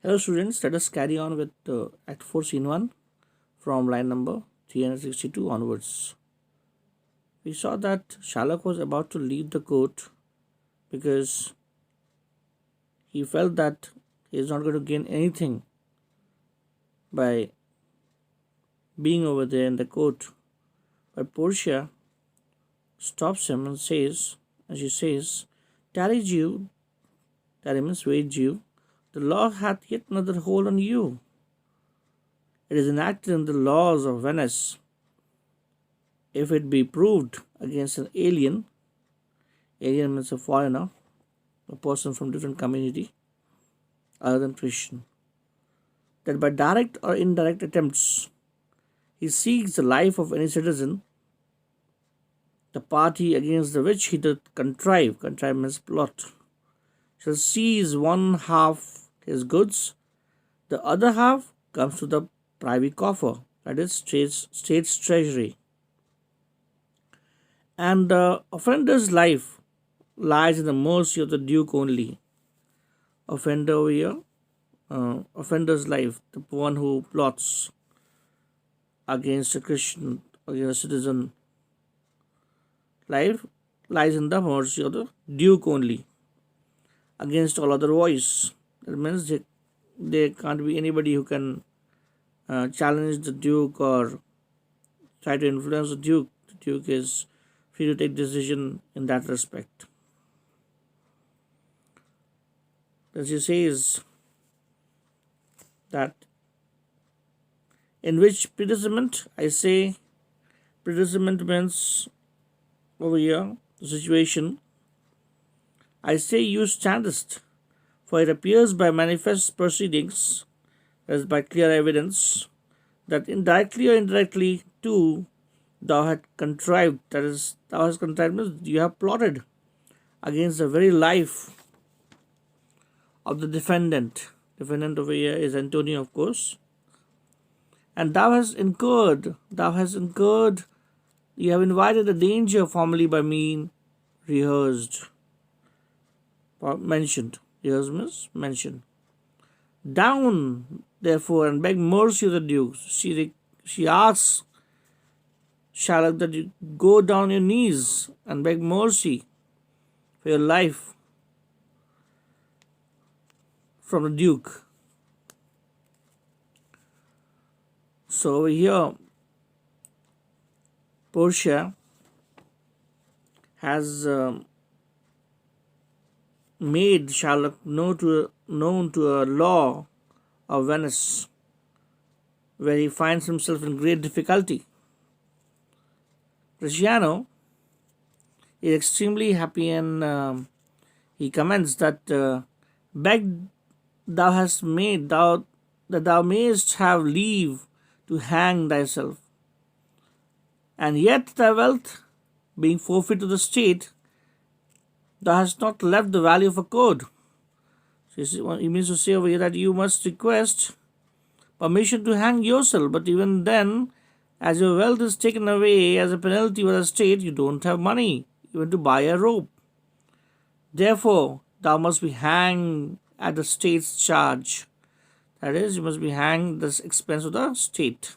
Hello students, let us carry on with Act 4 Scene 1 from line number 362 onwards. We saw that Sherlock was about to leave the court because he felt that he is not going to gain anything by being over there in the court. But Portia stops him and she says, Tarry Jew, tarry means wait Jew, the law hath yet another hold on you. It is enacted in the laws of Venice. If it be proved against an alien means a foreigner, a person from different community other than Christian, that by direct or indirect attempts he seeks the life of any citizen, the party against the which he doth contrive means plot, shall seize one half his goods, the other half comes to the privy coffer, that is state's treasury, and the offender's life lies in the mercy of the Duke only. Offender over here, offender's life, the one who plots against a Christian, against a citizen, life lies in the mercy of the Duke only, against all other voice. That means there can't be anybody who can challenge the Duke or try to influence the Duke. The Duke is free to take decision in that respect. As he says that in which predicament, I say predicament means over here the situation, I say you standest, for it appears by manifest proceedings, as by clear evidence, that indirectly or indirectly too thou hast contrived, that is, thou hast contrived means you have plotted against the very life of the defendant. Defendant over here is Antonio, of course. And thou hast incurred, you have invited the danger formerly by me rehearsed, or mentioned. Rehearsed means mentioned. Down, therefore, and beg mercy of the Duke. She asks Sherlock that you go down on your knees and beg mercy for your life from the Duke. So over here, Portia has made Sherlock known to a law of Venice, where he finds himself in great difficulty. Cristiano is extremely happy and he comments that beg thou hast made that thou mayest have leave to hang thyself, and yet thy wealth being forfeit to the state, thou hast not left the value of a cord. So he means to say over here that you must request permission to hang yourself, but even then, as your wealth is taken away as a penalty by the state, you don't have money even to buy a rope. Therefore, thou must be hanged at the state's charge. That is, you must be hanged at the expense of the state.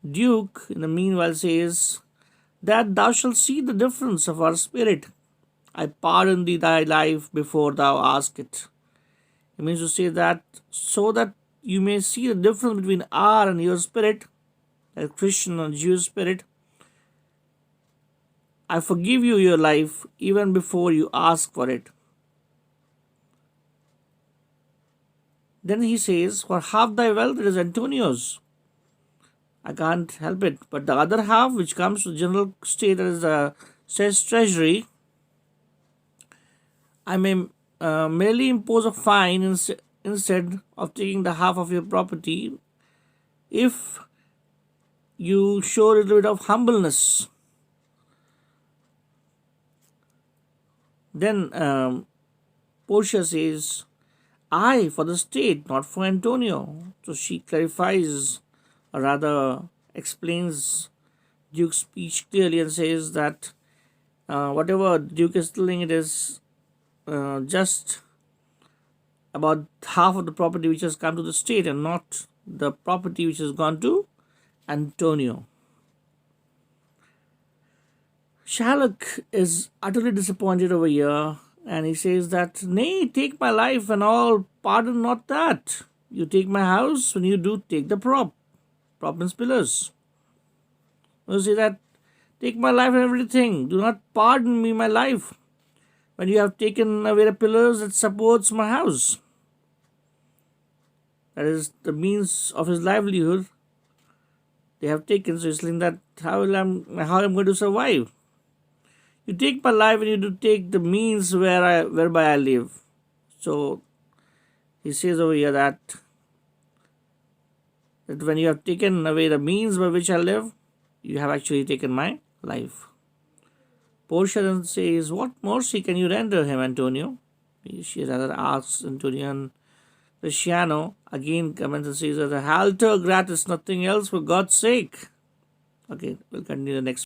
Duke, in the meanwhile, says that thou shalt see the difference of our spirit. I pardon thee thy life before thou ask it. It means to say that so that you may see the difference between our and your spirit, a Christian and Jewish spirit. I forgive you your life even before you ask for it. Then he says, for half thy wealth it is Antonio's. I can't help it. But the other half, which comes to general state, that is the state's treasury, I may merely impose a fine instead of taking the half of your property if you show a little bit of humbleness. Then Portia says, I for the state, not for Antonio. So she clarifies, or rather explains Duke's speech clearly and says that whatever Duke is telling, it is just about half of the property which has come to the state and not the property which has gone to Antonio. Shylock is utterly disappointed over here, and he says that, "Nay, take my life and all, pardon not that. You take my house, when you do, take the prop and pillars." You say that, "Take my life and everything, do not pardon me my life, when you have taken away the pillars that supports my house." That is the means of his livelihood they have taken. So he's saying that how I'm going to survive. You take my life and you do take the means whereby I live. So he says over here that when you have taken away the means by which I live, you have actually taken my life. Portia then says, "What mercy can you render him, Antonio?" She rather asks Antonio, and Cristiano again comments and says that "Halter gratis, nothing else, for God's sake." Okay, we'll continue the next